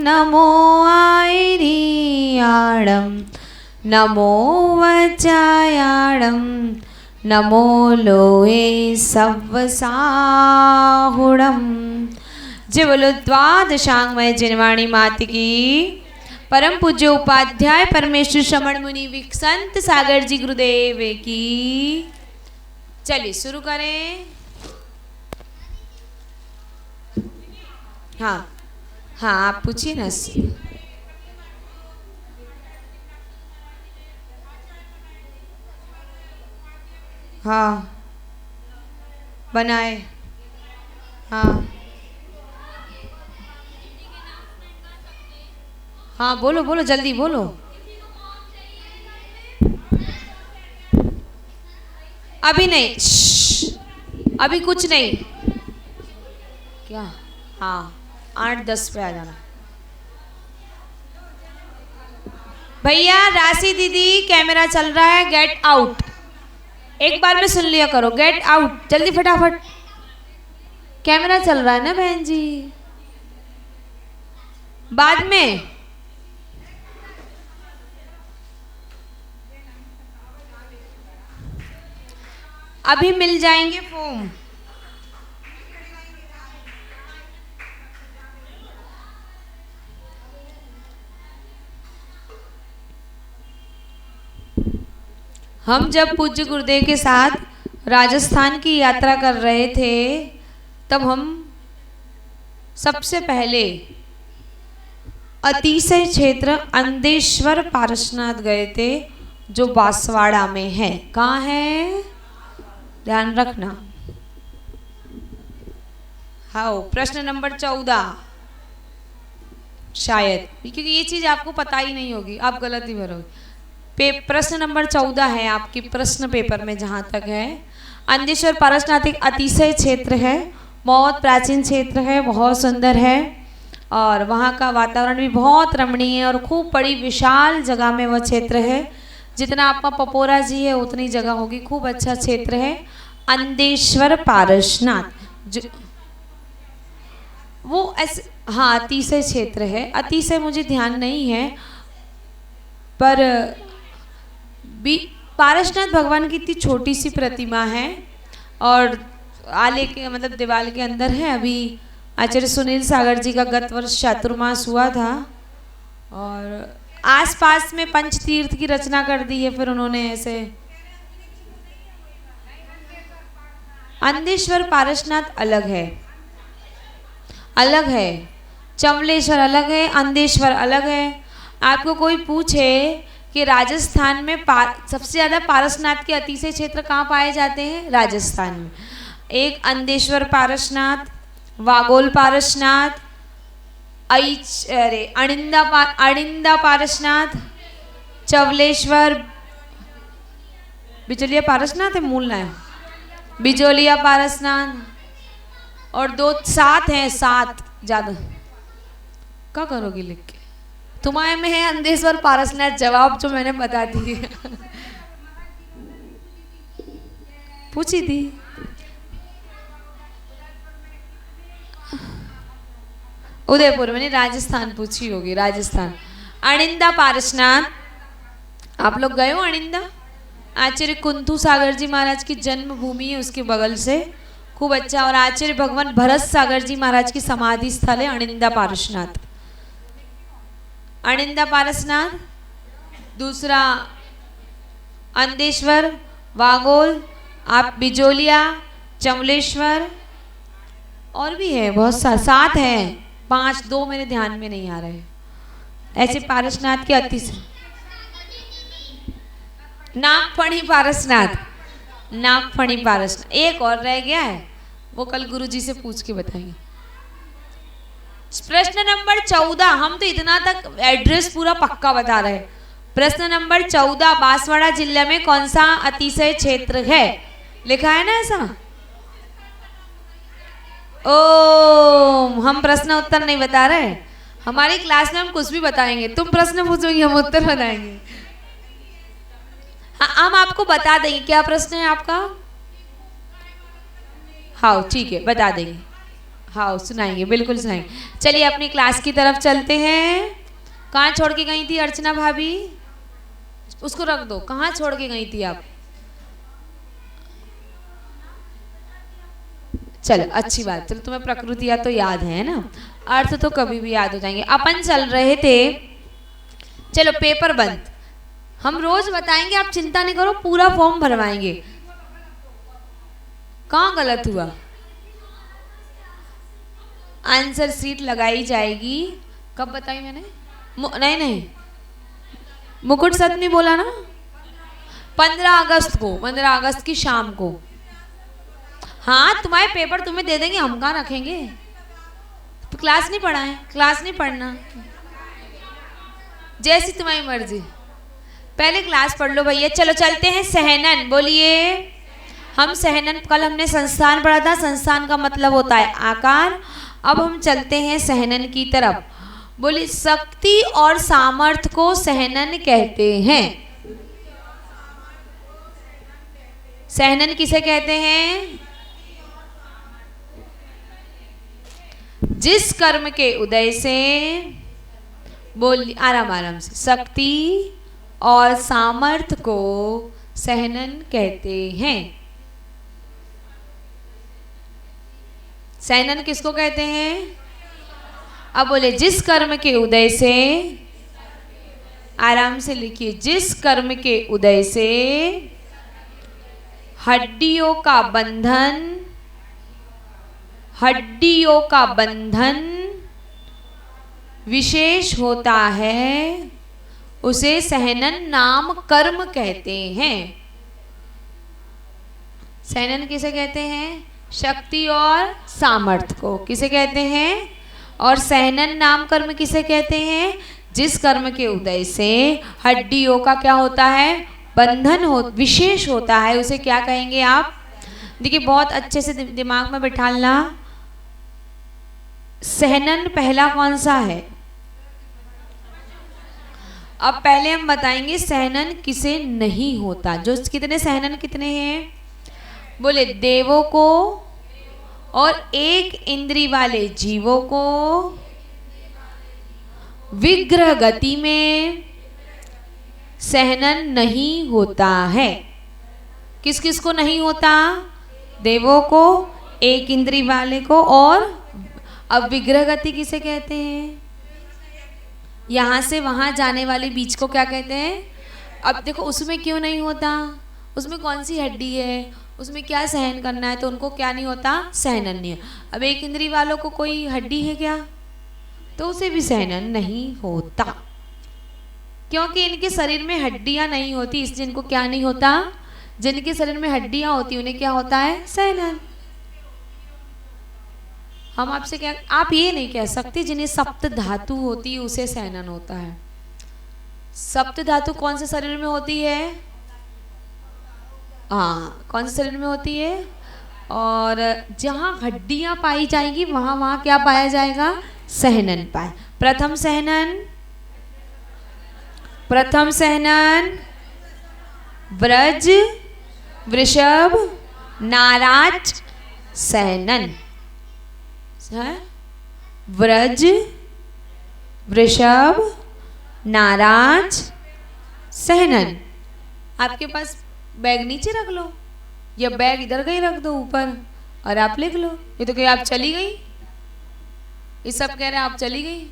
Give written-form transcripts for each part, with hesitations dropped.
नमो आयरियाडं नमो वज्रायाडं नमो लोहे सव्वसाहुडं। जय बोलो द्वादशांगमय जिनवाणी मात की। परम पूज्य उपाध्याय परमेश्वर श्रमण मुनि विकसंत सागर जी गुरुदेव की। चलिए शुरू करें। हाँ हाँ आप पूछिए ना। हाँ बनाए। हाँ हाँ बोलो बोलो जल्दी बोलो। अभी नहीं, अभी कुछ नहीं। क्या? हाँ 8-10 पे आ जाना। भैया राशि दीदी कैमरा चल रहा है, गेट आउट। एक बार में सुन लिया करो, गेट आउट जल्दी फटाफट। कैमरा चल रहा है ना बहन जी। बाद में अभी मिल जाएंगे फॉर्म। हम जब पूज्य गुरुदेव के साथ राजस्थान की यात्रा कर रहे थे तब हम सबसे पहले अतिशय क्षेत्र अंदेश्वर पारसनाथ गए थे, जो बांसवाड़ा में है। कहाँ है ध्यान रखना। हाँ प्रश्न नंबर 14 शायद, क्योंकि ये चीज आपको पता ही नहीं होगी, आप गलत ही भरोगे। प्रश्न नंबर 14 है आपकी प्रश्न पेपर में जहाँ तक है। अंदेश्वर पारसनाथ एक अतिशय क्षेत्र है, बहुत प्राचीन क्षेत्र है, बहुत सुंदर है और वहाँ का वातावरण भी बहुत रमणीय है और खूब बड़ी विशाल जगह में वह क्षेत्र है। जितना आपका पपोरा जी है उतनी जगह होगी, खूब अच्छा क्षेत्र है अंदेश्वर पारसनाथ। वो ऐसे हाँ अतिशय क्षेत्र है, अतिशय मुझे ध्यान नहीं है, पर पारसनाथ भगवान की इतनी छोटी सी प्रतिमा है और आले के मतलब दीवार के अंदर है। अभी आचार्य सुनील सागर जी का गत वर्ष चातुर्मास हुआ था और आसपास में पंचतीर्थ की रचना कर दी है। फिर उन्होंने ऐसे अंदेश्वर पारसनाथ अलग है, अलग है, चमलेश्वर अलग है, अंदेश्वर अलग है। आपको कोई पूछे कि राजस्थान में सबसे ज़्यादा पारसनाथ के अतिशय क्षेत्र कहाँ पाए जाते हैं? राजस्थान में। एक अंदेश्वर पारसनाथ, वागोल पारसनाथ, अणिंदा पारसनाथ, चवलेश्वर, बिजोलिया पारसनाथ है मूल नाम, बिजोलिया पारसनाथ और 7 हैं, 7 ज़्यादा। क्या करोगी लिख के? तुम्हारे में है अंदेश्वर पारसनाथ, जवाब जो मैंने बता दी पूछी थी। उदयपुर मैंने राजस्थान पूछी होगी, राजस्थान। अणिंदा पारसनाथ, आप लोग गए हो अणिंदा? आचार्य कुंथू सागर जी महाराज की जन्मभूमि है, उसके बगल से खूब अच्छा। और आचार्य भगवान भरत सागर जी महाराज की समाधि स्थल है अणिंदा पारसनाथ। अणिंदा पारसनाथ, दूसरा अंदेश्वर, वागोल, आप बिजोलिया, चमलेश्वर और भी है बहुत सारे, 7 हैं, 5 2 मेरे ध्यान में नहीं आ रहे। ऐसे पारसनाथ के अतिशय। नागफणी पारसनाथ, नागफणी पारसनाथ एक और रह गया है, वो कल गुरुजी से पूछ के बताएंगे। प्रश्न नंबर 14, हम तो इतना तक एड्रेस पूरा पक्का बता रहे हैं। प्रश्न नंबर 14, बांसवाड़ा जिले में कौन सा अतिशय क्षेत्र है? लिखा है ना ऐसा? हम प्रश्न उत्तर नहीं बता रहे। हमारी क्लास में हम कुछ भी बताएंगे, तुम प्रश्न पूछोगी हम उत्तर बताएंगे। हाँ हम आपको बता देंगे। क्या प्रश्न है आपका? हाँ ठीक है बता देंगे। हाँ सुनाएंगे, बिल्कुल सुनाएंगे। चलिए अपनी क्लास की तरफ चलते हैं। कहाँ छोड़ के गई थी अर्चना भाभी? उसको रख दो। कहाँ छोड़ के गई थी आप? चलो अच्छी बात। चलो तुम्हें प्रकृतियाँ तो याद है ना, अर्थ तो कभी भी याद हो जाएंगे। अपन चल रहे थे, चलो पेपर बंद, हम रोज बताएंगे, आप चिंता नहीं करो, पूरा फॉर्म भरवाएंगे। कहाँ गलत हुआ? आंसर सीट लगाई जाएगी। कब बताई मैंने? नहीं नहीं, मुकुट सर ने बोला ना 15 अगस्त को, 15 अगस्त की शाम को। हाँ तुम्हारे पेपर तुम्हें दे देंगे, हम कहाँ रखेंगे। तो क्लास नहीं पढ़ा है, क्लास नहीं पढ़ना, जैसी तुम्हारी मर्जी, पहले क्लास पढ़ लो भैया। चलो चलते हैं सहनन, बोलिए। हम सहनन, कल हमने संस्थान पढ़ा था, संस्थान का मतलब होता है आकार। अब हम चलते हैं सहनन की तरफ। बोलिए, शक्ति और सामर्थ्य को सहनन कहते हैं। सहनन किसे कहते हैं? जिस कर्म के उदय से, बोलिए आराम आराम से, शक्ति और सामर्थ्य को सहनन कहते हैं। सहनन किसको कहते हैं? अब बोले, जिस कर्म के उदय से, आराम से लिखिए, जिस कर्म के उदय से हड्डियों का बंधन, हड्डियों का बंधन विशेष होता है, उसे सहनन नाम कर्म कहते हैं। सहनन किसे कहते हैं? शक्ति और सामर्थ्य को। किसे कहते हैं? और सहनन नाम कर्म किसे कहते हैं? जिस कर्म के उदय से हड्डियों का क्या होता है? बंधन हो, विशेष होता है, उसे क्या कहेंगे आप? देखिए बहुत अच्छे से दिमाग में बिठाना। सहनन पहला कौन सा है? अब पहले हम बताएंगे सहनन किसे नहीं होता। जो कितने सहनन कितने हैं? बोले, देवों को और एक इंद्री वाले जीवों को विग्रह गति में सहनन नहीं होता है। किस किस को नहीं होता? देवों को, एक इंद्री वाले को, और अब विग्रह गति किसे कहते हैं? यहाँ से वहाँ जाने वाले बीच को क्या कहते हैं? अब देखो उसमें क्यों नहीं होता? उसमें कौन सी हड्डी है, उसमें क्या सहन करना है, तो उनको क्या नहीं होता? सहनन नहीं है। अब एक इंद्री वालों को कोई हड्डी है क्या, तो उसे भी सहनन नहीं होता, क्योंकि इनके शरीर में हड्डियां नहीं होती, इसलिए इनको क्या नहीं होता? जिनके शरीर में हड्डियां होती उन्हें क्या होता है? सहनन। हम आपसे क्या, आप ये नहीं कह सकते जिन्हें सप्त धातु होती है उसे सहनन होता है। सप्त धातु कौन से शरीर में होती है? हाँ, कौन से शरीर में होती है? और जहाँ हड्डियां पाई जाएगी वहां वहां क्या पाया जाएगा? सहनन पाए। प्रथम सहनन, प्रथम सहनन व्रज, वृषभ, नाराज सहनन। व्रज, वृषभ, नाराज सहनन। आपके पास बैग नीचे रख लो, या बैग इधर कहीं रख दो ऊपर, और आप लिख लो। ये तो कहीं आप चली गई, ये सब कह रहे हैं आप चली गई।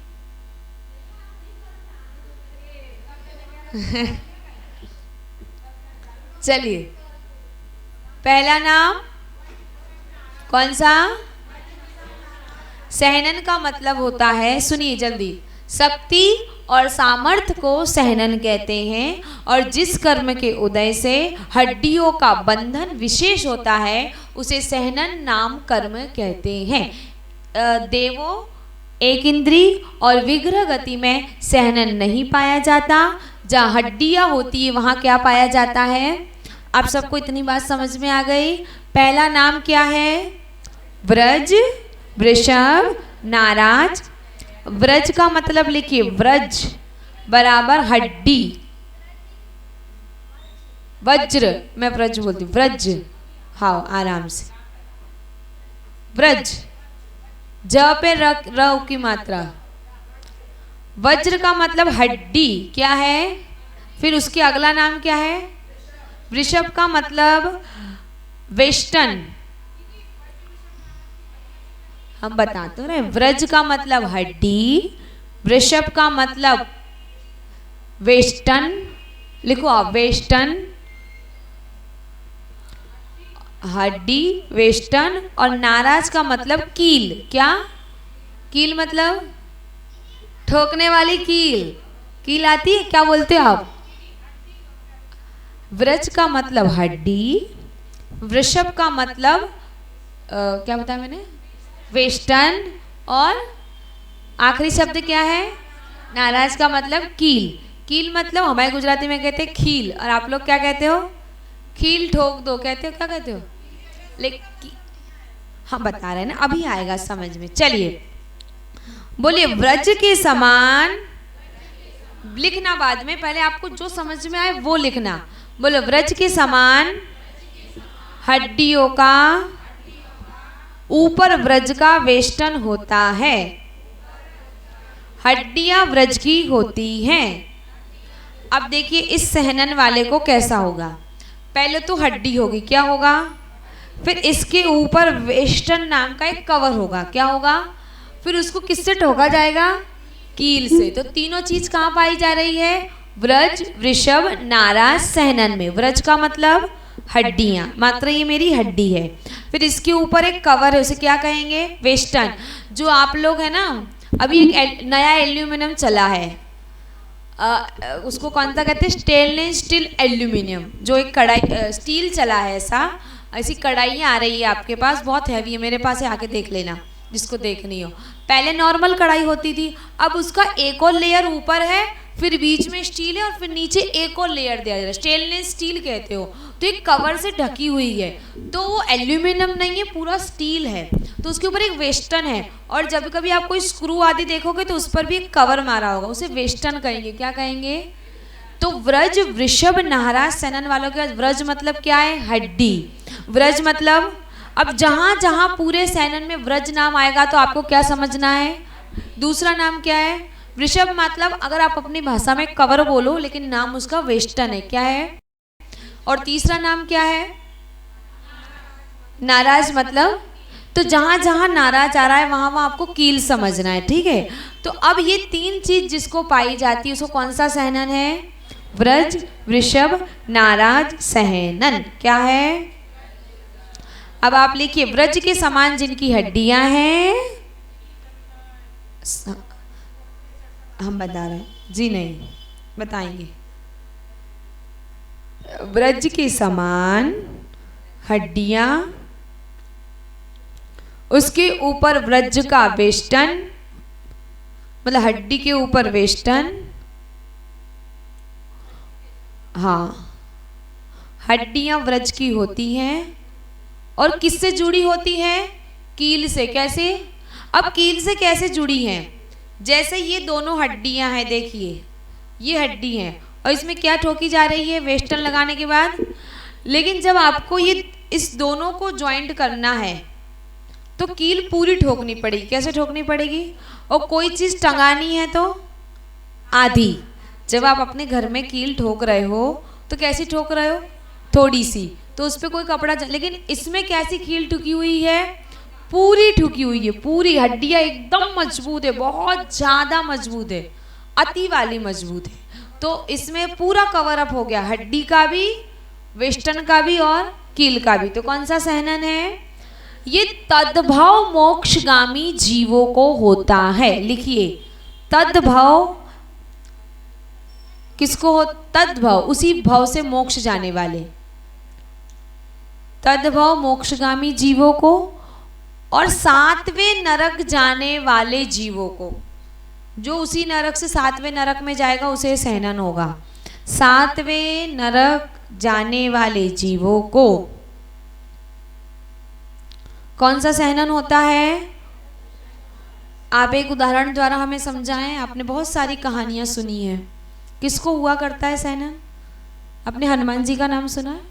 चलिए, पहला नाम कौन सा? सहनन का मतलब होता है, सुनिए जल्दी, शक्ति और सामर्थ्य को सहनन कहते हैं, और जिस कर्म के उदय से हड्डियों का बंधन विशेष होता है उसे सहनन नाम कर्म कहते हैं। देवों, एक इंद्री और विग्रह गति में सहनन नहीं पाया जाता। जहाँ हड्डियां होती है वहाँ क्या पाया जाता है? आप सबको इतनी बात समझ में आ गई? पहला नाम क्या है? व्रज, वृषभ, नाराज। व्रज का मतलब लिखिए, व्रज बराबर हड्डी, वज्र, मैं व्रज बोलती हूँ, व्रज, हाँ आराम से, व्रज ज पे र की मात्रा। वज्र का मतलब हड्डी, क्या है? फिर उसके अगला नाम क्या है? वृषभ का मतलब वेस्टर्न। हम बता तो रहे, व्रज का मतलब हड्डी, वृषभ का मतलब वेस्टर्न, लिखो आप वेस्टर्न, हड्डी वेस्टर्न, और नाराज का मतलब कील। क्या? कील मतलब ठोकने वाली कील। कील आती है? क्या बोलते हो आप? व्रज का मतलब हड्डी, वृषभ का मतलब क्या बताया मैंने? वेस्टर्न, और आखिरी शब्द क्या है? नाराज का मतलब कील। कील मतलब हमारे गुजराती में कहते हैं खील, और आप लोग क्या कहते हो? खील ठोक दो कहते हो, क्या कहते हो? लेकिन हम बता रहे हैं ना, अभी आएगा समझ में। चलिए बोलिए, व्रज के समान, लिखना बाद में, पहले आपको जो समझ में आए वो लिखना। बोलो, व्रज के समान हड्डियों का ऊपर व्रज का वेष्टन होता है। हड्डियां व्रज की होती हैं। अब देखिए इस सहनन वाले को कैसा होगा। पहले तो हड्डी होगी, क्या होगा? फिर इसके ऊपर वेस्टर्न नाम का एक कवर होगा, क्या होगा? फिर उसको किससे ठोका जाएगा? कील से। तो तीनों चीज कहाँ पाई जा रही है? व्रज, वृषभ, नाराज, सहनन में। व्रज का मतलब हड्डियां, मात्र ये मेरी हड्डी है। फिर इसके ऊपर एक कवर है, उसे क्या कहेंगे? वेस्टर्न। जो आप लोग है ना, अभी एक नया एल्यूमिनियम चला है, उसको कौन सा कहते हैं? Stainless steel aluminium. जो एक कढ़ाई स्टील चला है, ऐसी कढ़ाइयाँ आ रही है आपके पास, बहुत हैवी है, मेरे पास है, आके देख लेना जिसको देखनी हो। पहले नॉर्मल कढ़ाई होती थी, अब उसका एक और लेयर ऊपर है, फिर बीच में स्टील है, और फिर नीचे एक और लेयर दिया जा रहा है, स्टेनलेस स्टील कहते हो। तो एक कवर से ढकी हुई है, तो वो एल्यूमिनियम नहीं है, पूरा स्टील है। तो उसके ऊपर एक वेस्टर्न है, और जब कभी आप कोई स्क्रू आदि देखोगे तो उस पर भी एक कवर मारा होगा, उसे वेस्टर्न कहेंगे। क्या कहेंगे? तो व्रज, वृषभ, नाराज, सहनन वालों के पास व्रज मतलब क्या है? हड्डी। व्रज मतलब, अब जहां जहां पूरे सहनन में व्रज नाम आएगा तो आपको क्या समझना है? दूसरा नाम क्या है? वृषभ मतलब अगर आप अपनी भाषा में कवर बोलो, लेकिन नाम उसका वेस्टर्न है, क्या है? और तीसरा नाम क्या है? नाराज मतलब, तो जहां जहां नाराज आ रहा है वहां वहां आपको कील समझना है, ठीक है? तो अब ये तीन चीज जिसको पाई जाती है उसको कौन सा सहनन है? व्रज, वृषभ, नाराज, सहनन। क्या है? अब आप लिखिए, व्रज के समान जिनकी हड्डियां हैं, हम बता रहे हैं जी, नहीं बताएंगे। व्रज के समान हड्डियां, उसके ऊपर व्रज का वेष्टन, मतलब हड्डी के ऊपर वेष्टन। हाँ, हड्डियां व्रज की होती हैं, और किससे जुड़ी होती हैं? कील से। कैसे? अब कील से कैसे जुड़ी हैं? जैसे ये दोनों हड्डियां हैं, देखिए ये हड्डी है, और इसमें क्या ठोकी जा रही है? वेस्टर्न लगाने के बाद। लेकिन जब आपको ये इस दोनों को ज्वाइंट करना है तो कील पूरी ठोकनी पड़ेगी। कैसे ठोकनी पड़ेगी? और कोई चीज टंगानी है तो आधी। जब आप अपने घर में कील ठोक रहे हो तो कैसी ठोक रहे हो? थोड़ी सी, तो उस पर कोई कपड़ा लेकिन इसमें कैसी कील ठुकी हुई है? पूरी ठुकी हुई है, पूरी हड्डियां एकदम मजबूत है, बहुत ज्यादा मजबूत है, अति वाली मजबूत है। तो इसमें पूरा कवर अप हो गया, हड्डी का भी, वेस्टर्न का भी, और कील का भी। तो कौन सा सहनन है? ये तद्भव मोक्षगामी जीवों को होता है। लिखिए, तद्भव किसको हो? तद्भव, उसी भव से मोक्ष जाने वाले, तद्भव मोक्षगामी जीवों को, और सातवें नरक जाने वाले जीवों को। जो उसी नरक से सातवें नरक में जाएगा उसे सहनन होगा। सातवें नरक जाने वाले जीवों को कौन सा सहनन होता है? आप एक उदाहरण द्वारा हमें समझाएं। आपने बहुत सारी कहानियां सुनी है, किसको हुआ करता है सहनन? अपने हनुमान जी का नाम सुना है?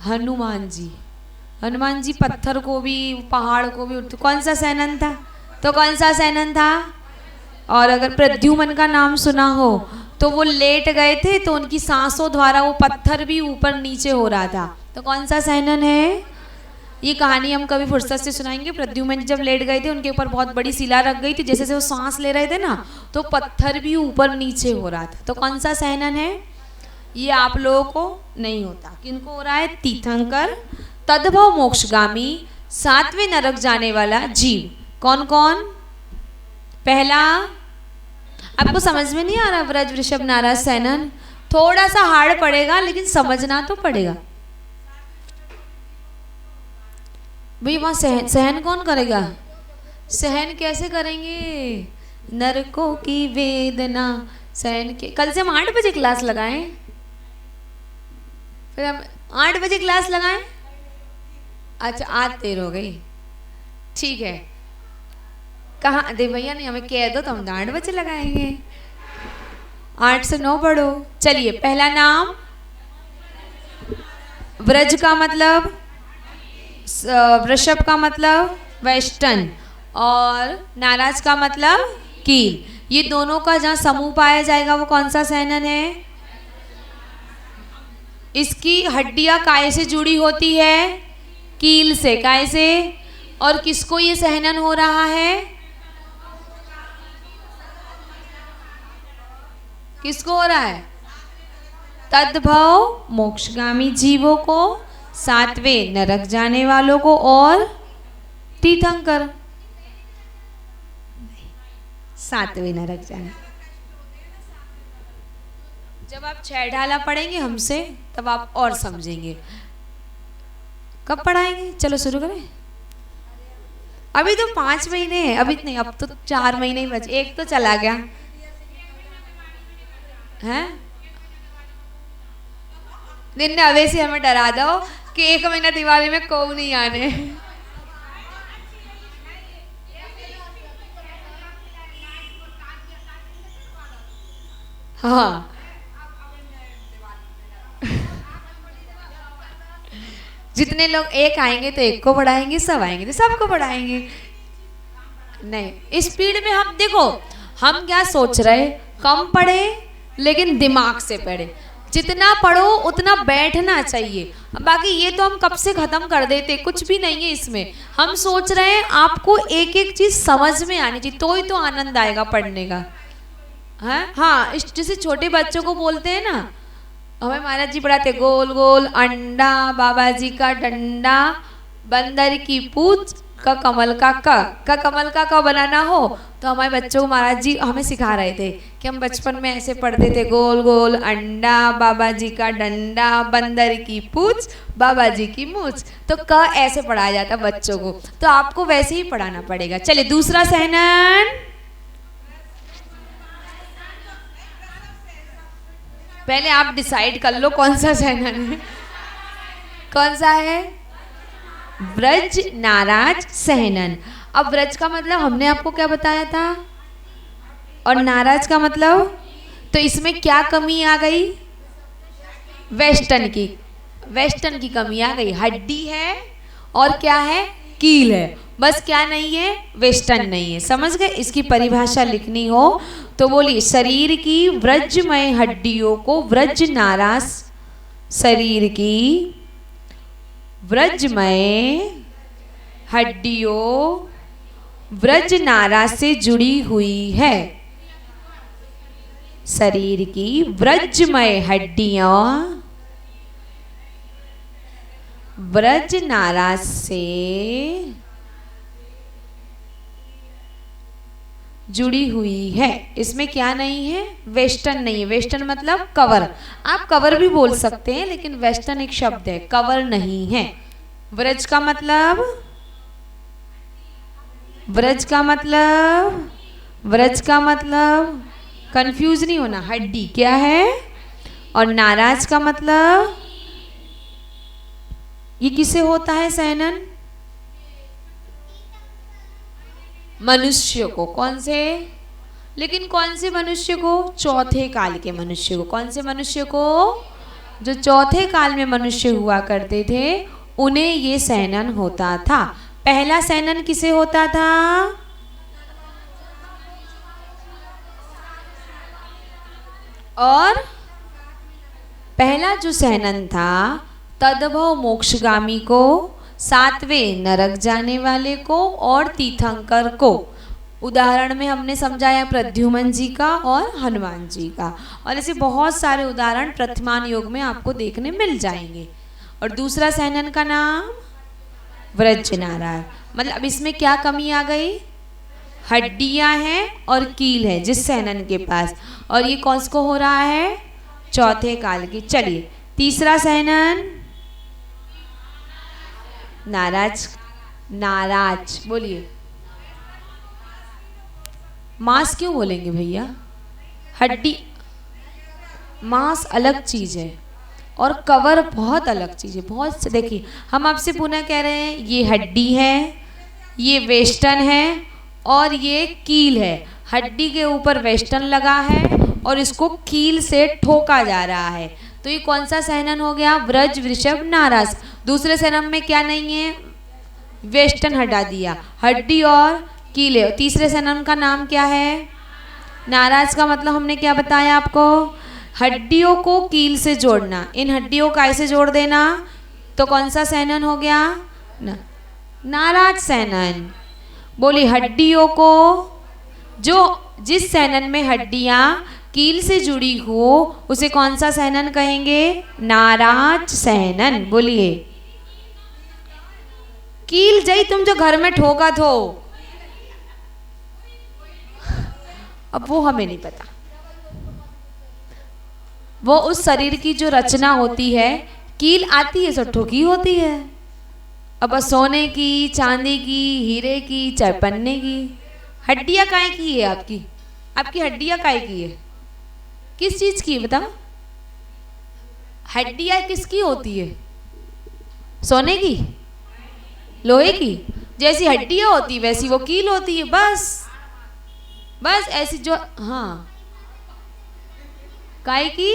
हनुमान जी, हनुमान जी पत्थर को भी, पहाड़ को भी उठते, कौन सा सैनन था? तो कौन सा सैनन था? और अगर प्रद्युमन का नाम सुना हो तो वो लेट गए थे तो उनकी सांसों द्वारा वो पत्थर भी ऊपर नीचे हो रहा था, तो कौन सा सैनन है? ये कहानी हम कभी फुर्सत से सुनाएंगे। प्रद्युमन जब लेट गए थे उनके ऊपर बहुत बड़ी शिला रख गई थी, जैसे से वो सांस ले रहे थे ना तो पत्थर भी ऊपर नीचे हो रहा था, तो कौन सा सैनन है? ये आप लोगों को नहीं होता। किनको हो रहा है? तीर्थंकर, तद्भव मोक्षगामी, सातवें नरक जाने वाला जीव। कौन कौन? पहला, आपको समझ में नहीं आ रहा? व्रज, वृषभ, नाराज, सैनन थोड़ा सा हार्ड पड़ेगा लेकिन समझना तो पड़ेगा भाई। वहां सहन कौन करेगा? सहन कैसे करेंगे? नरकों की वेदना सहन के। कल से हम 8 बजे क्लास लगाएं, फिर हम 8 बजे क्लास लगाएं। अच्छा, आज देर हो गई, ठीक है। कहाँ दे भैया, नहीं हमें कह दो तो हम 8 बजे लगाएंगे। 8 से 9 पढ़ो। चलिए, पहला नाम व्रज का मतलब, वृषभ का मतलब वेस्टर्न, और नाराज का मतलब कील। ये दोनों का जहाँ समूह पाया जाएगा वो कौन सा सैनन है? इसकी हड्डियां काय से जुड़ी होती है? कील से। काय से? और किसको ये सहनन हो रहा है? किसको हो रहा है? तद्भव मोक्षगामी जीवों को, सातवें नरक जाने वालों को, और तीर्थंकर सातवें नरक जाने। जब आप 6 ढाला पढ़ेंगे हमसे तब आप और समझेंगे। कब पढ़ाएंगे? चलो शुरू करें। अभी तो 5 महीने हैं, अभी नहीं, अब तो 4 महीने ही बचे, एक तो चला गया है। दिन ने अवे से हमें डरा दो कि 1 महीना दिवाली में को नहीं आने। हाँ जितने लोग एक आएंगे तो एक को पढ़ाएंगे, सब आएंगे तो सबको पढ़ाएंगे। नहीं, स्पीड में हम देखो, हम क्या सोच रहे, कम पढ़े लेकिन दिमाग से पढ़े। जितना पढ़ो उतना बैठना चाहिए। बाकी ये तो हम कब से खत्म कर देते, कुछ भी नहीं है इसमें। हम सोच रहे हैं आपको एक एक चीज समझ में आनी चाहिए, तो ही तो आनंद आएगा पढ़ने का है। हाँ, जैसे छोटे बच्चों को बोलते हैं ना, हमें महाराज जी पढ़ाते, गोल गोल अंडा, बाबा जी का डंडा, बंदर की पूंछ, का कमल का का कमल का बनाना हो, तो हमारे बच्चों को महाराज जी हमें सिखा रहे थे कि हम बचपन में ऐसे पढ़ते थे, गोल गोल अंडा, बाबा जी का डंडा, बंदर की पूंछ, बाबा जी की मूंछ। तो क ऐसे पढ़ाया जाता बच्चों को, तो आपको वैसे ही पढ़ाना पड़ेगा। चलिए दूसरा सहनन, पहले आप डिसाइड कर लो कौन सा सहनन है। कौन सा है? व्रज नाराज सहनन। अब व्रज का मतलब हमने आपको क्या बताया था, और नाराज का मतलब, तो इसमें क्या कमी आ गई? वेस्टर्न की, वेस्टर्न की कमी आ गई। हड्डी है और क्या है? कील है, बस क्या नहीं है? वेस्टर्न नहीं है। समझ गए? इसकी परिभाषा लिखनी हो तो बोलिए, शरीर की व्रजमय हड्डियों को व्रज नाराज, शरीर की व्रजमय हड्डियों व्रज नाराज से जुड़ी हुई है। शरीर की व्रजमय हड्डियां व्रज नाराज से जुड़ी हुई है। इसमें क्या नहीं है? वेस्टर्न नहीं है। वेस्टर्न मतलब कवर, आप कवर भी बोल सकते हैं, लेकिन वेस्टर्न एक शब्द है, कवर नहीं है। व्रज का मतलब, व्रज का मतलब, व्रज का मतलब कंफ्यूज नहीं होना, हड्डी क्या है। और नाराज का मतलब, ये किसे होता है सहनन? मनुष्य को। कौन से? लेकिन कौन से मनुष्य को? चौथे काल के मनुष्य को। कौन से मनुष्य को? जो चौथे काल में मनुष्य हुआ करते थे उन्हें ये सहनन होता था। पहला सहनन किसे होता था? और पहला जो सहनन था तदभव मोक्षगामी को, सातवें नरक जाने वाले को और तीर्थंकर को। उदाहरण में हमने समझाया प्रद्युमन जी का और हनुमान जी का, और ऐसे बहुत सारे उदाहरण प्रतिमान योग में आपको देखने मिल जाएंगे। और दूसरा सहनन का नाम व्रजनारायण। मतलब अब इसमें क्या कमी आ गई? हड्डियां हैं और कील है जिस सहनन के पास, और ये कौन को हो रहा है? चौथे काल की। चलिए तीसरा सहनन नाराज। नाराज बोलिए। मांस क्यों बोलेंगे भैया? हड्डी, मांस अलग चीज है और कवर बहुत अलग चीज है। बहुत देखिए, हम आपसे पुनः कह रहे हैं ये हड्डी है, ये वेस्टर्न है और ये कील है। हड्डी के ऊपर वेस्टर्न लगा है और इसको कील से ठोका जा रहा है। तो ये कौन सा सहनन हो गया? व्रज वृषभ नाराज। दूसरे सहनन में क्या नहीं है? वेस्टर्न हटा दिया, हड्डी और कील है। तीसरे सहनन का नाम क्या है? नाराज। का मतलब हमने क्या बताया आपको? हड्डियों को कील से जोड़ना। इन हड्डियों का ऐसे जोड़ देना तो कौन सा सहनन हो गया? नाराज सहनन। बोली हड्डियों को, जो जिस सहनन में हड्डियां कील से जुड़ी हो उसे कौन सा सहनन कहेंगे? नाराज सहनन। बोलिए। कील जई तुम जो घर में ठोका थो, अब वो हमें नहीं पता। वो उस शरीर की जो रचना होती है, कील आती है सो ठोकी होती है। अब सोने की, चांदी की, हीरे की, चाहे पन्ने की। हड्डियां काय की है आपकी? आपकी हड्डियां काय की है? किस चीज की है बताओ? हड्डियां किसकी होती है? सोने की, लोहे की? जैसी हड्डियां होती वैसी वो कील होती है। बस बस ऐसी जो, हाँ, काय की?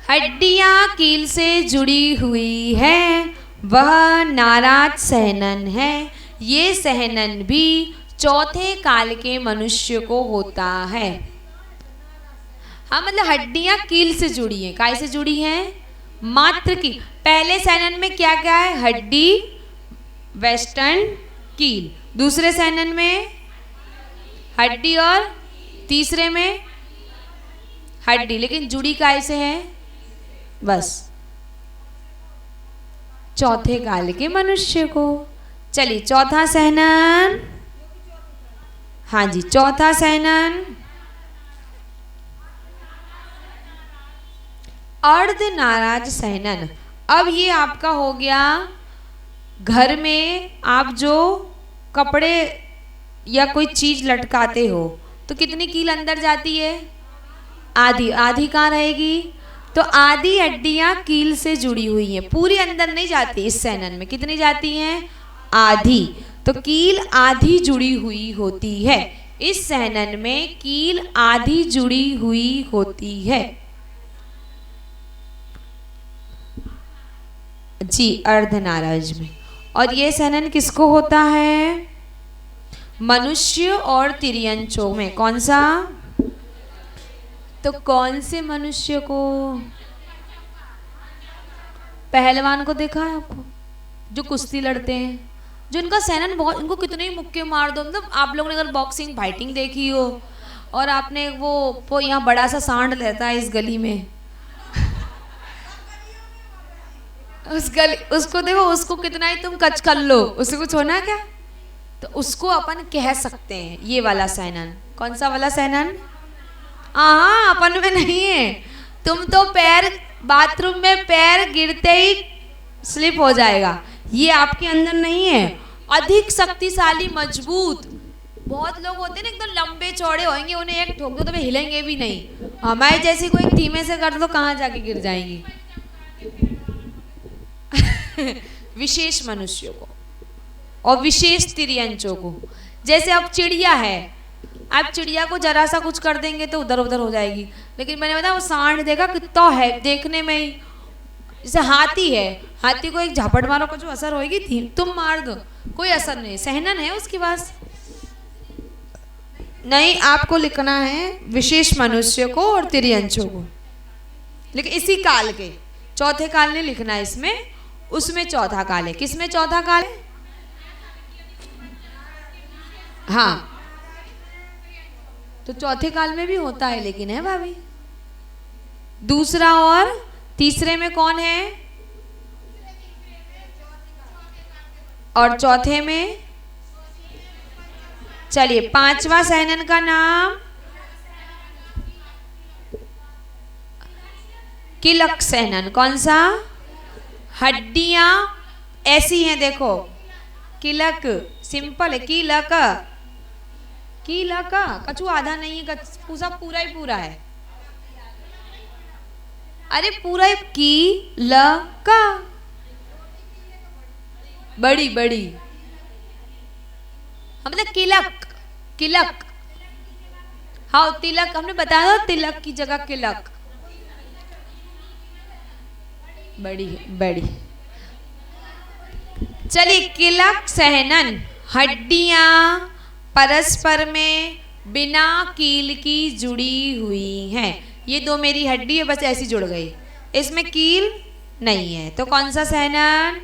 हड्डियां कील से जुड़ी हुई है, वह नाराज सहनन है। ये सहनन भी चौथे काल के मनुष्य को होता है। हाँ, मतलब हड्डियां कील से जुड़ी हैं। काय से जुड़ी हैं? मात्र की। पहले सहनन में क्या क्या है? हड्डी, वेस्टर्न, कील। दूसरे सहनन में हड्डी और तीसरे में हड्डी, लेकिन जुड़ी काय से है? बस चौथे काल के मनुष्य को। चलिए चौथा सहनन। हाँ जी, चौथा सहनन अर्ध नाराज सहनन। अब ये आपका हो गया घर में आप जो कपड़े या कोई चीज लटकाते हो तो कितनी कील अंदर जाती है? आधी। आधी कहाँ रहेगी? तो आधी हड्डियां कील से जुड़ी हुई हैं, पूरी अंदर नहीं जाती। इस सहनन में कितनी जाती हैं? आधी। तो कील आधी जुड़ी हुई होती है। इस सहनन में कील आधी जुड़ी हुई होती है जी, अर्धनाराज में। और ये सहनन किसको होता है? मनुष्य और तिर्यंचों में। कौन सा? तो कौन से मनुष्य को? पहलवान को देखा है आपको, जो कुश्ती लड़ते हैं, जो इनका सहनन बहुत, इनको कितने ही मुक्के मार दो। मतलब आप लोगों ने अगर बॉक्सिंग फाइटिंग देखी हो और आपने वो यहाँ बड़ा सा सांड रहता है इस गली में उस गली, उसको देखो, उसको कितना ही तुम कच कर लो, उससे कुछ होना क्या? तो उसको अपन कह सकते हैं ये वाला सहनन। कौन सा वाला सहनन? हाँ, अपन में नहीं है। तुम तो पैर, बाथरूम में पैर गिरते ही स्लिप हो जाएगा, ये आपके अंदर नहीं है। अधिक शक्तिशाली, मजबूत। बहुत लोग होते हैं ना एकदम लंबे चौड़े होंगे, उन्हें एक ठोक दो तो वे हिलेंगे भी नहीं। हमारे जैसी कोई धीमे से कर दो कहाँ जाके गिर जाएंगी विशेष मनुष्यों को और विशेष तिर्यंचों को। जैसे अब चिड़िया है, आप चिड़िया को जरा सा कुछ कर देंगे तो उधर उधर हो जाएगी। लेकिन मैंने बताया वो सांड देखा कितना है, देखने में ही जैसे हाथी है, हाथी को एक झापट मारो कुछ असर होगी थी, तुम मार दो कोई असर नहीं, सहनन है उसके पास नहीं। आपको लिखना है विशेष मनुष्य को और तिर्यंचों को, लेकिन इसी काल के, चौथे काल ने लिखना है इसमें, उसमें चौथा काल है। किसमें चौथा काल है? हाँ, तो चौथे काल में भी होता है लेकिन, है भाभी। दूसरा और तीसरे में कौन है? और चौथे में? चलिए, पांचवा सहनन का नाम किलक सहनन। कौन सा? हड्डियां ऐसी हैं देखो, किलक सिंपल है, कीलक, कीलक कछु आधा नहीं है, पूरा पूरा ही पूरा है, अरे पूरा ही कीलक, बड़ी बड़ी, मतलब किलक, किलक, हाँ तिलक हमने बताया, तिलक की जगह किलक, बड़ी बड़ी। चलिए, किलक सहनन, हड्डियां परस्पर में बिना कील की जुड़ी हुई हैं। ये दो मेरी हड्डी है, बस ऐसी जुड़ गई, इसमें कील नहीं है, तो कौन सा सहनन?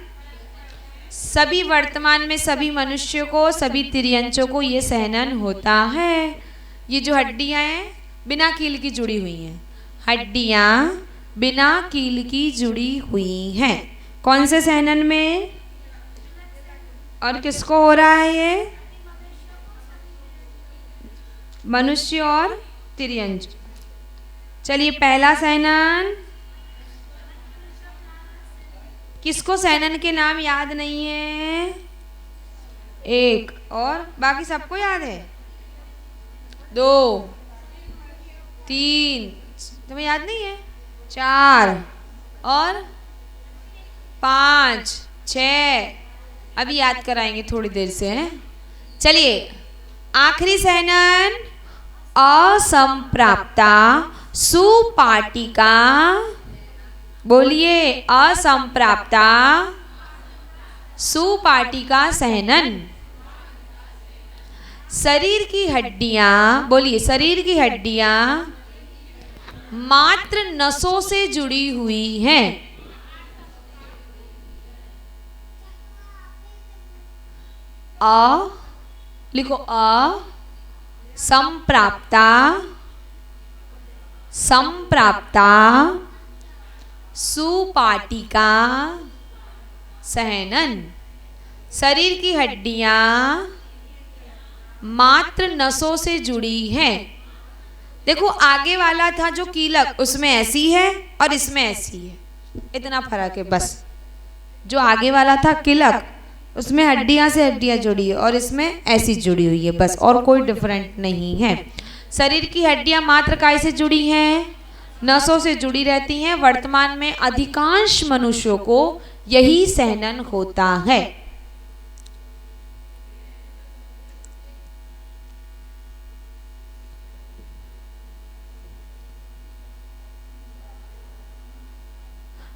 सभी वर्तमान में सभी मनुष्यों को, सभी तिर्यंचों को ये सहनन होता है। ये जो हड्डियां हैं बिना कील की जुड़ी हुई हैं, हड्डियां बिना कील की जुड़ी हुई हैं, कौन से सहनन में? और किसको हो रहा है ये? मनुष्य और तिर्यंच। चलिए, पहला सहनन, किसको सहनन के नाम याद नहीं है? एक, और बाकी सबको याद है? 2 3, तुम्हें याद नहीं है? 4 और 5 6, अभी याद कराएंगे थोड़ी देर से, है। चलिए, आखिरी सहनन, असंप्राप्ता सुपाटिका, बोलिए, असंप्राप्ता सुपाटिका सहनन। शरीर की हड्डियां, बोलिए, शरीर की हड्डियां मात्र नसों से जुड़ी हुई हैं। लिखो, संप्राप्ता, संप्राप्ता सुपाटिका सहनन। शरीर की हड्डियां मात्र नसों से जुड़ी हैं। देखो, आगे वाला था जो कीलक, उसमें ऐसी है और इसमें ऐसी है, इतना फर्क है बस। जो आगे वाला था किलक, उसमें हड्डियां से हड्डियां जुड़ी है और इसमें ऐसी जुड़ी हुई है बस, और कोई डिफरेंट नहीं है। शरीर की हड्डियां मात्र काय से जुड़ी हैं? नसों से जुड़ी रहती हैं। वर्तमान में अधिकांश मनुष्यों को यही सहनन होता है।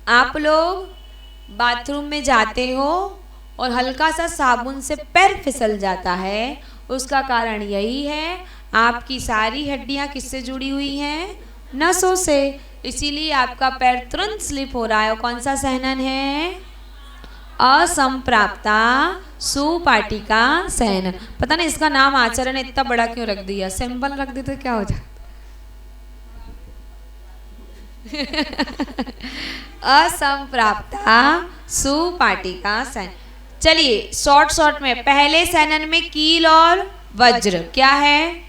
आप लोग बाथरूम में जाते हो और हल्का सा साबुन से पैर फिसल जाता है, उसका कारण यही है, आपकी सारी हड्डियां किससे जुड़ी हुई हैं? नसों से। इसीलिए आपका पैर तुरंत स्लिप हो रहा है। और कौन सा सहनन है? असंप्राप्ता सुपाटिका सहनन। पता नहीं इसका नाम आचार्य ने इतना बड़ा क्यों रख दिया, सिंपल रख देते क्या हो जाता। असंप्राप्ता सुपाटिका सहनन। चलिए, शॉर्ट में, पहले सहनन में कील और वज्र क्या है?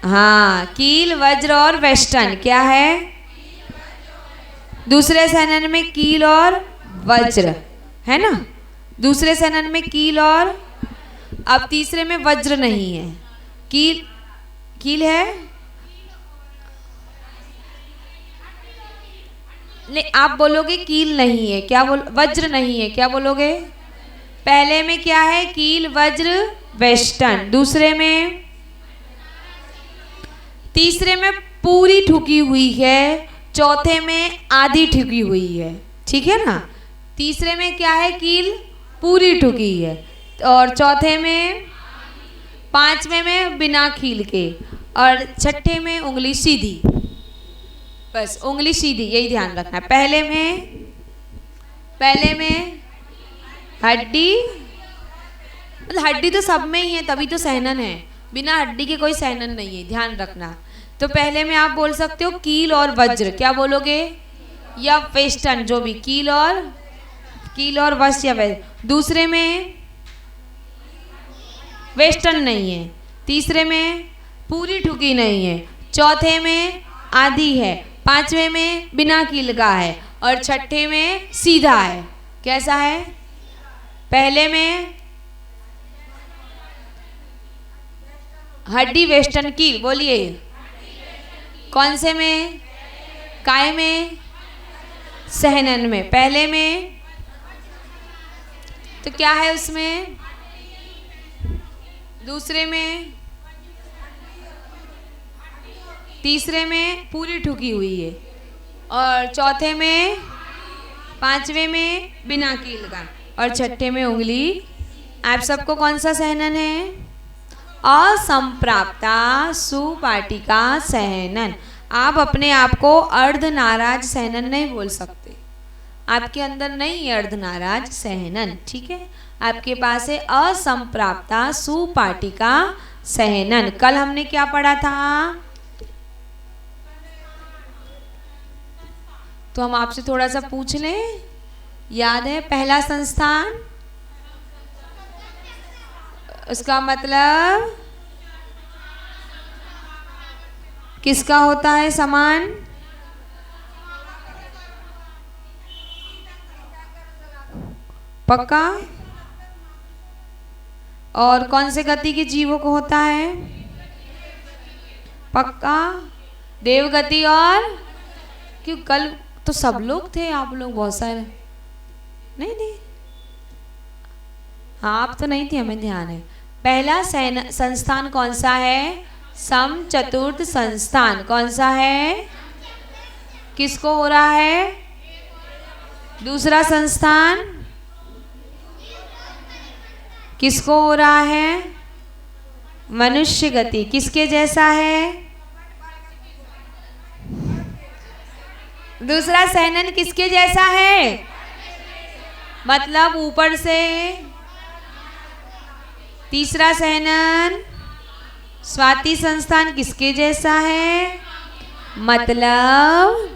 हाँ, कील, वज्र और वेष्टन क्या है? दूसरे सहनन में कील और वज्र है ना, दूसरे सहनन में कील और, अब तीसरे में वज्र नहीं है, कील, कील है नहीं, आप बोलोगे कील नहीं है, क्या बोल, वज्र नहीं है, क्या बोलोगे? पहले में क्या है? कील, वज्र, वेष्टन। दूसरे में, तीसरे में पूरी ठुकी हुई है, चौथे में आधी ठुकी हुई है, ठीक है ना। तीसरे में क्या है, कील पूरी ठुकी है। और चौथे में, पांचवें में बिना कील के, और छठे में उंगली सीधी, बस उंगली सीधी, यही ध्यान रखना है। पहले में हड्डी, मतलब हड्डी तो सब में ही है, तभी तो सहनन है, बिना हड्डी के कोई सहनन नहीं है, ध्यान रखना। तो पहले में आप बोल सकते हो कील और वज्र, क्या बोलोगे, या वेस्टर्न, जो भी, कील और वज्र या वज्र। दूसरे में वेस्टर्न नहीं है, तीसरे में पूरी ठुकी नहीं है, चौथे में आधी है, पांचवें में बिना कील का है, और छठे में सीधा है। कैसा है, पहले में हड्डी वेस्टर्न कील, बोलिए कौन से में, काय में, सहनन में। पहले में तो क्या है उसमें, दूसरे में, तीसरे में पूरी ठुकी हुई है, और चौथे में, पांचवें में बिना कील का, और छठे में उंगली। आप सबको कौन सा सहनन है, असंप्राप्ता सुपाटिका सहनन। आप अपने आप को अर्धनाराज सहनन नहीं बोल सकते, आपके अंदर नहीं है अर्धनाराज सहनन, ठीक है। आपके पास है असंप्राप्ता सुपाटिका सहनन। कल हमने क्या पढ़ा था, तो हम आपसे थोड़ा सा पूछ लें, याद है, पहला संस्थान, उसका मतलब किसका होता है, समान, पक्का, और कौन से गति के जीवों को होता है, पक्का, देवगति। और क्यों, कल तो सब लोग थे, आप लोग बहुत सारे, नहीं, हाँ आप तो नहीं थे, हमें ध्यान है। पहला संस्थान कौन सा है, सम चतुर्थ संस्थान, कौन सा है, किसको हो रहा है। दूसरा संस्थान किसको हो रहा है, मनुष्य गति, किसके जैसा है। दूसरा सहनन किसके जैसा है, मतलब ऊपर से। तीसरा सहनन स्वाति संस्थान किसके जैसा है, मतलब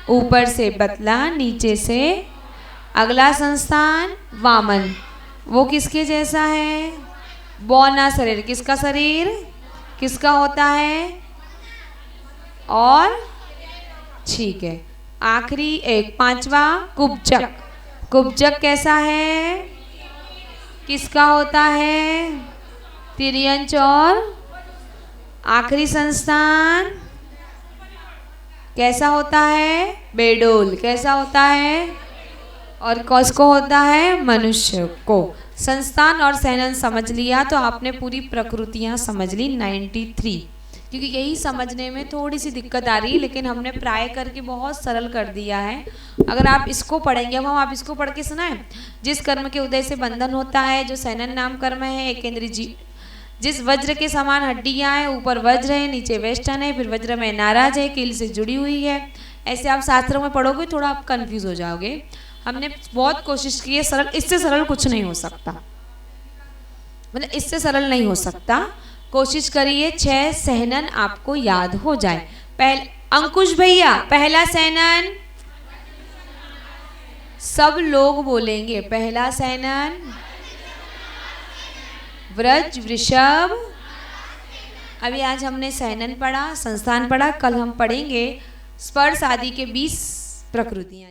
ऊपर से पतला नीचे से। अगला संस्थान वामन, वो किसके जैसा है, बौना शरीर, किसका शरीर, किसका होता है, और ठीक है। आखिरी एक पांचवा कुब्जक, कुब्जक कैसा है, किसका होता है, तिर्यंच। और आखिरी संस्थान कैसा होता है, बेडोल, कैसा होता है, और किसको होता है, मनुष्य को। संस्थान और सहनन समझ लिया तो आपने पूरी प्रकृतियां समझ ली 93, क्योंकि यही समझने में थोड़ी सी दिक्कत आ रही है, लेकिन हमने प्राय करके बहुत सरल कर दिया है। अगर आप इसको पढ़ेंगे, अब हम आप इसको पढ़ के सुनाएं। जिस कर्म के उदय से बंधन होता है, जो सहनन नाम कर्म है, एक इंद्रिय जी, जिस वज्र के समान हड्डियां हैं, ऊपर वज्र है, नीचे वेष्टन है, फिर वज्र में नाराज है, कील से जुड़ी हुई है। ऐसे आप शास्त्रों में पढ़ोगे थोड़ा आप कंफ्यूज हो जाओगे। हमने बहुत कोशिश की है सरल, इससे सरल कुछ नहीं हो सकता, मतलब इससे सरल नहीं हो सकता। कोशिश करिए 6 सहनन आपको याद हो जाए। अंकुश भैया, पहला सहनन सब लोग बोलेंगे, पहला सहनन व्रज वृषभ। अभी आज हमने सहनन पढ़ा, संस्थान पढ़ा, कल हम पढ़ेंगे स्पर्श आदि के 20 प्रकृतियां।